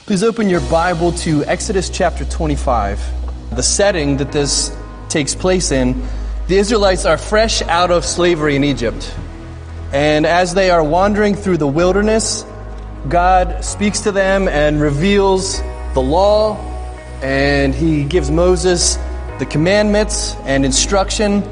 Please open your Bible to Exodus chapter 25. The setting that this takes place in, the Israelites are fresh out of slavery in Egypt. And as they are wandering through the wilderness, God speaks to them and reveals the law, and He gives Moses the commandments and instruction.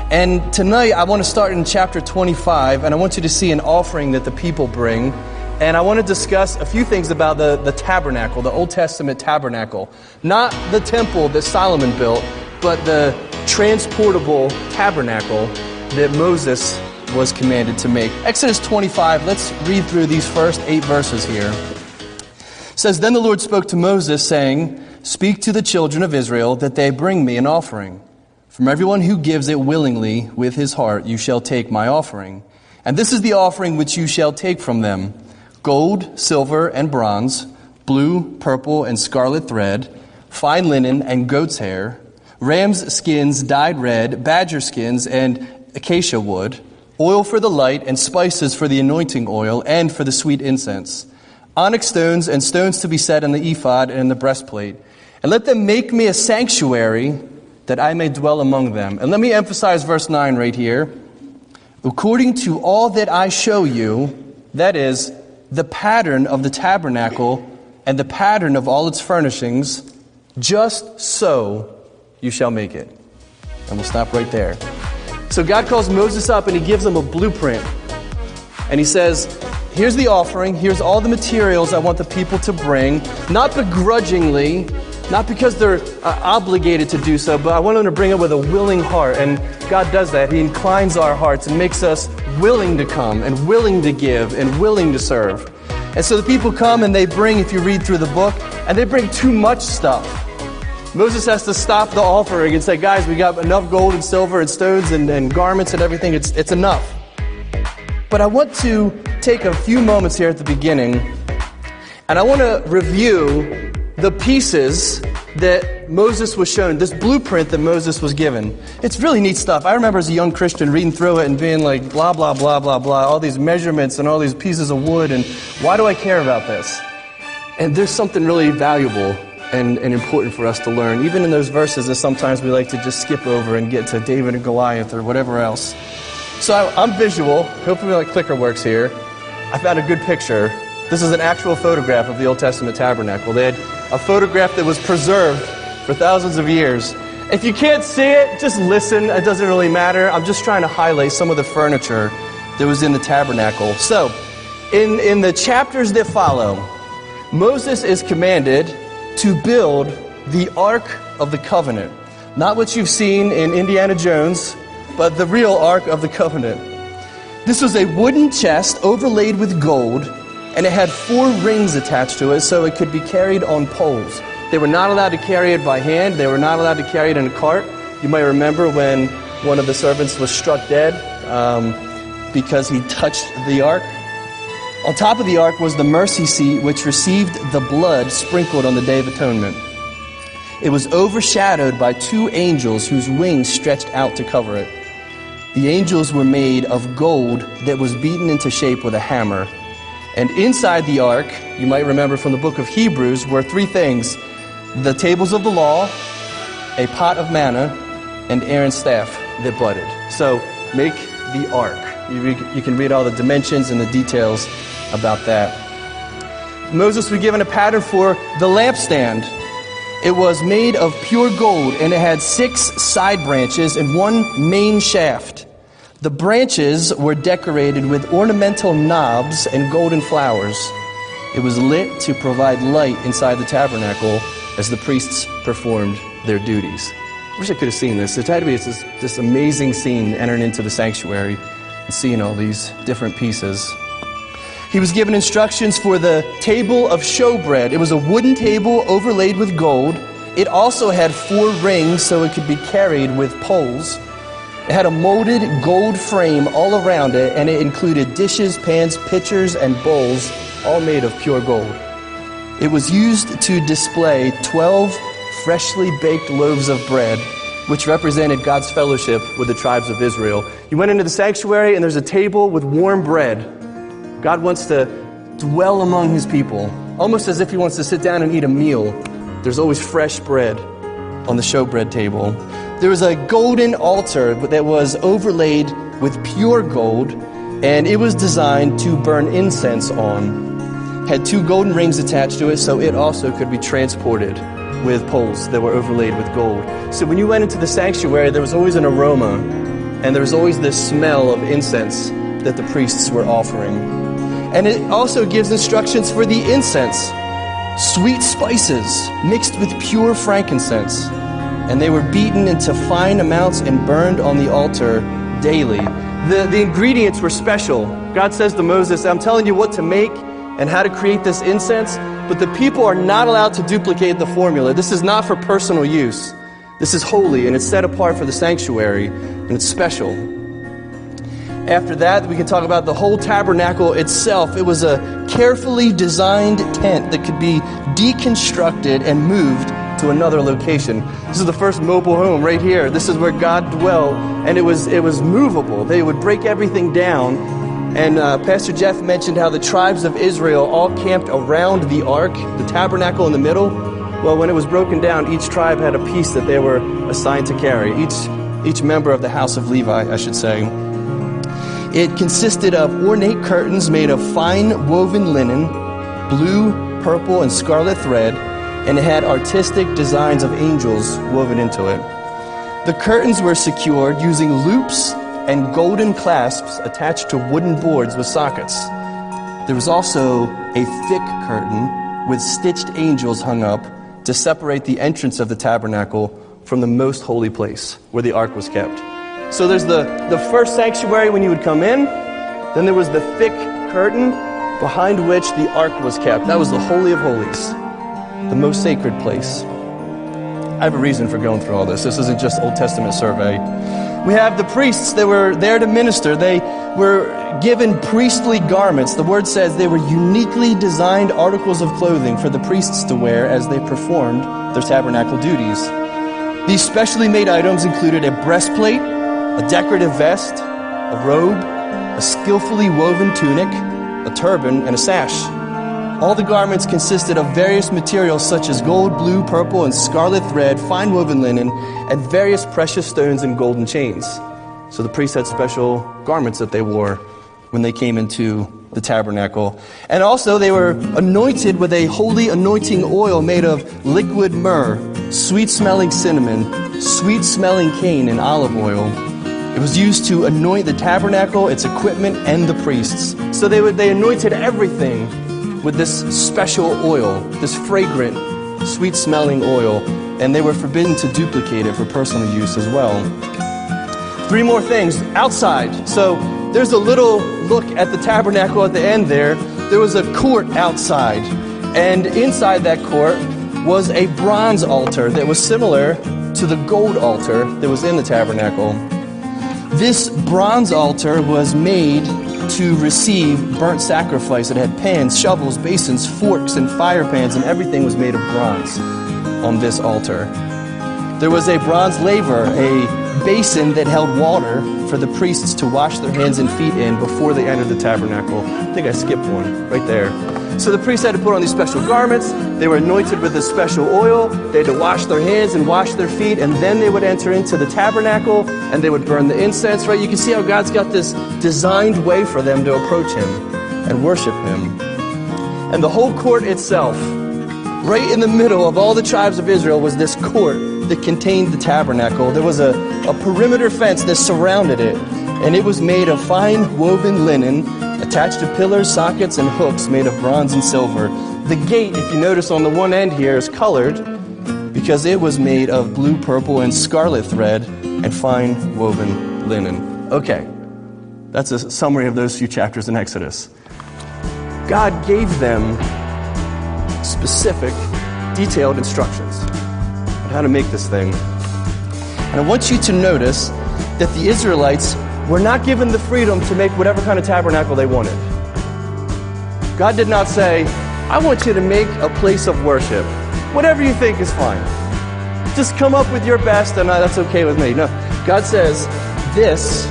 And tonight I want to start in chapter 25, and I want you to see an offering that the people bring. And I want to discuss a few things about the tabernacle, the Old Testament tabernacle. Not the temple that Solomon built, but the transportable tabernacle that Moses was commanded to make. Exodus 25, let's read through these first 8 verses here. It says, "Then the Lord spoke to Moses, saying, Speak to the children of Israel that they bring me an offering. From everyone who gives it willingly with his heart you shall take my offering. And this is the offering which you shall take from them: gold, silver, and bronze, blue, purple, and scarlet thread, fine linen and goat's hair, ram's skins dyed red, badger skins and acacia wood, oil for the light, and spices for the anointing oil and for the sweet incense, onyx stones and stones to be set in the ephod and in the breastplate. And let them make me a sanctuary that I may dwell among them." And let me emphasize verse 9 right here. "According to all that I show you," that is, the pattern of the tabernacle and the pattern of all its furnishings, "just so you shall make it." And we'll stop right there. So God calls Moses up and He gives him a blueprint. And He says, here's the offering, here's all the materials I want the people to bring, not begrudgingly, not because they're obligated to do so, but I want them to bring it with a willing heart. And God does that. He inclines our hearts and makes us willing to come and willing to give and willing to serve. And so the people come and they bring, if you read through the book, and they bring too much stuff. Moses has to stop the offering and say, guys, we got enough gold and silver and stones and garments and everything. It's enough. But I want to take a few moments here at the beginning, and I want to review the pieces that Moses was shown, this blueprint that Moses was given. It's really neat stuff. I remember as a young Christian reading through it and being like, blah, blah, blah, blah, blah, all these measurements and all these pieces of wood, and why do I care about this? And there's something really valuable and important for us to learn, even in those verses that sometimes we like to just skip over and get to David and Goliath or whatever else. So I'm visual. Hopefully my clicker works here. I found a good picture. This is an actual photograph of the Old Testament tabernacle. They had a photograph that was preserved for thousands of years. If you can't see it, just listen. It doesn't really matter. I'm just trying to highlight some of the furniture that was in the tabernacle. So, in the chapters that follow, Moses is commanded to build the Ark of the Covenant. Not what you've seen in Indiana Jones, but the real Ark of the Covenant. This was a wooden chest overlaid with gold, and it had 4 rings attached to it so it could be carried on poles. They were not allowed to carry it by hand. They were not allowed to carry it in a cart. You might remember when one of the servants was struck dead because he touched the ark. On top of the ark was the mercy seat, which received the blood sprinkled on the Day of Atonement. It was overshadowed by 2 angels whose wings stretched out to cover it. The angels were made of gold that was beaten into shape with a hammer. And inside the ark, you might remember from the book of Hebrews, were 3 things: the tables of the law, a pot of manna, and Aaron's staff that budded. So make the ark. You can read all the dimensions and the details about that. Moses was given a pattern for the lampstand. It was made of pure gold, and it had 6 side branches and 1 main shaft. The branches were decorated with ornamental knobs and golden flowers. It was lit to provide light inside the tabernacle as the priests performed their duties. I wish I could have seen this. It had to be this amazing scene entering into the sanctuary and seeing all these different pieces. He was given instructions for the table of showbread. It was a wooden table overlaid with gold. It also had 4 rings so it could be carried with poles. It had a molded gold frame all around it, and it included dishes, pans, pitchers, and bowls, all made of pure gold. It was used to display 12 freshly baked loaves of bread, which represented God's fellowship with the tribes of Israel. You went into the sanctuary, and there's a table with warm bread. God wants to dwell among His people. almost as if he wants to sit down and eat a meal. There's always fresh bread on the showbread table. There was a golden altar that was overlaid with pure gold, and it was designed to burn incense on. Had 2 golden rings attached to it, so it also could be transported with poles that were overlaid with gold. So when you went into the sanctuary, there was always an aroma, and there was always this smell of incense that the priests were offering. And it also gives instructions for the incense. Sweet spices mixed with pure frankincense, and they were beaten into fine amounts and burned on the altar daily. The ingredients were special. God says to Moses, I'm telling you what to make and how to create this incense, but the people are not allowed to duplicate the formula. This is not for personal use. This is holy, and it's set apart for the sanctuary, and it's special. After that, we can talk about the whole tabernacle itself. It was a carefully designed tent that could be deconstructed and moved to another location. This is the first mobile home right here. This is where God dwelt, and it was movable. They would break everything down, and Pastor Jeff mentioned how the tribes of Israel all camped around the ark, the tabernacle in the middle. Well, when it was broken down, each tribe had a piece that they were assigned to carry. Each member of the house of Levi, I should say. It consisted of ornate curtains made of fine woven linen, blue, purple, and scarlet thread, and it had artistic designs of angels woven into it. The curtains were secured using loops and golden clasps attached to wooden boards with sockets. There was also a thick curtain with stitched angels hung up to separate the entrance of the tabernacle from the most holy place where the ark was kept. So there's the first sanctuary when you would come in, then there was the thick curtain behind which the ark was kept. That was the Holy of Holies, the most sacred place. I have a reason for going through all this. This isn't just Old Testament survey. We have the priests that were there to minister. They were given priestly garments. The word says they were uniquely designed articles of clothing for the priests to wear as they performed their tabernacle duties. These specially made items included a breastplate, a decorative vest, a robe, a skillfully woven tunic, a turban, and a sash. All the garments consisted of various materials such as gold, blue, purple, and scarlet thread, fine woven linen, and various precious stones and golden chains. So the priests had special garments that they wore when they came into the tabernacle. And also they were anointed with a holy anointing oil made of liquid myrrh, sweet-smelling cinnamon, sweet-smelling cane, and olive oil. It was used to anoint the tabernacle, its equipment, and the priests. So they anointed everything with this special oil, this fragrant, sweet-smelling oil, and they were forbidden to duplicate it for personal use as well. 3 more things. Outside. So there's a little look at the tabernacle at the end there. There was a court outside, and inside that court was a bronze altar that was similar to the gold altar that was in the tabernacle. This bronze altar was made to receive burnt sacrifice. It had pans, shovels, basins, forks, and fire pans, and everything was made of bronze on this altar. There was a bronze laver, a basin that held water for the priests to wash their hands and feet in before they entered the tabernacle. I think I skipped one right there. So the priests had to put on these special garments. They were anointed with this special oil. They had to wash their hands and wash their feet, and then they would enter into the tabernacle and they would burn the incense, right? You can see how God's got this designed way for them to approach Him and worship Him. And the whole court itself, right in the middle of all the tribes of Israel, was this court that contained the tabernacle. There was a perimeter fence that surrounded it, and it was made of fine woven linen attached to pillars, sockets, and hooks made of bronze and silver. The gate, if you notice on the one end here, is colored because it was made of blue, purple, and scarlet thread and fine woven linen. Okay, that's a summary of those few chapters in Exodus. God gave them specific, detailed instructions on how to make this thing. And I want you to notice that the Israelites were not given the freedom to make whatever kind of tabernacle they wanted. God did not say, I want you to make a place of worship. Whatever you think is fine. Just come up with your best and that's okay with me. No, God says, this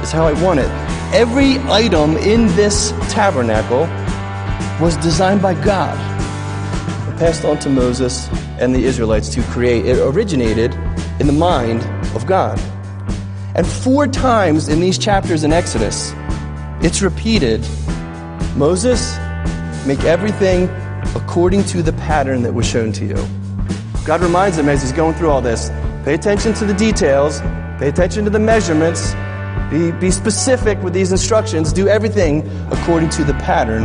is how I want it. Every item in this tabernacle was designed by God. passed on to Moses and the Israelites to create. It originated in the mind of God. And 4 times in these chapters in Exodus, it's repeated, Moses, make everything according to the pattern that was shown to you. God reminds him as he's going through all this, pay attention to the details, pay attention to the measurements, be specific with these instructions, do everything according to the pattern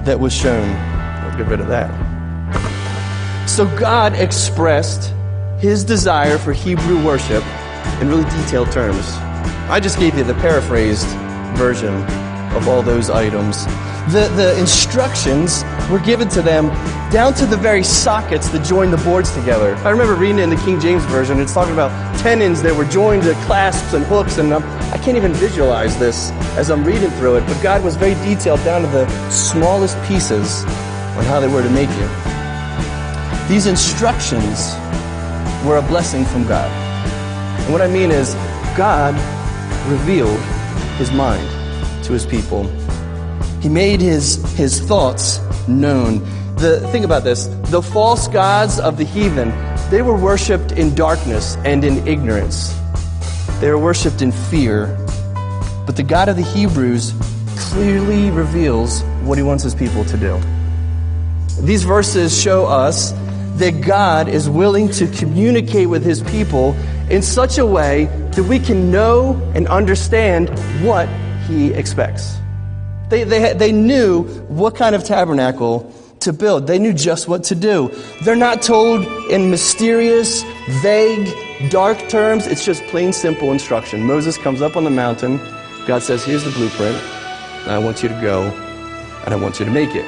that was shown. I'll get rid of that. So God expressed his desire for Hebrew worship in really detailed terms. I just gave you the paraphrased version of all those items. The instructions were given to them down to the very sockets that join the boards together. I remember reading it in the King James Version. It's talking about tenons that were joined to clasps and hooks, and I can't even visualize this as I'm reading through it, but God was very detailed down to the smallest pieces on how they were to make it. These instructions were a blessing from God. And what I mean is, God revealed his mind to his people. He made his thoughts known. Think about this. The false gods of the heathen, they were worshipped in darkness and in ignorance. They were worshipped in fear. But the God of the Hebrews clearly reveals what he wants his people to do. These verses show us that God is willing to communicate with his people in such a way that we can know and understand what he expects. They knew what kind of tabernacle to build. They knew just what to do. They're not told in mysterious, vague, dark terms. It's just plain, simple instruction. Moses comes up on the mountain. God says, here's the blueprint. And I want you to go, and I want you to make it.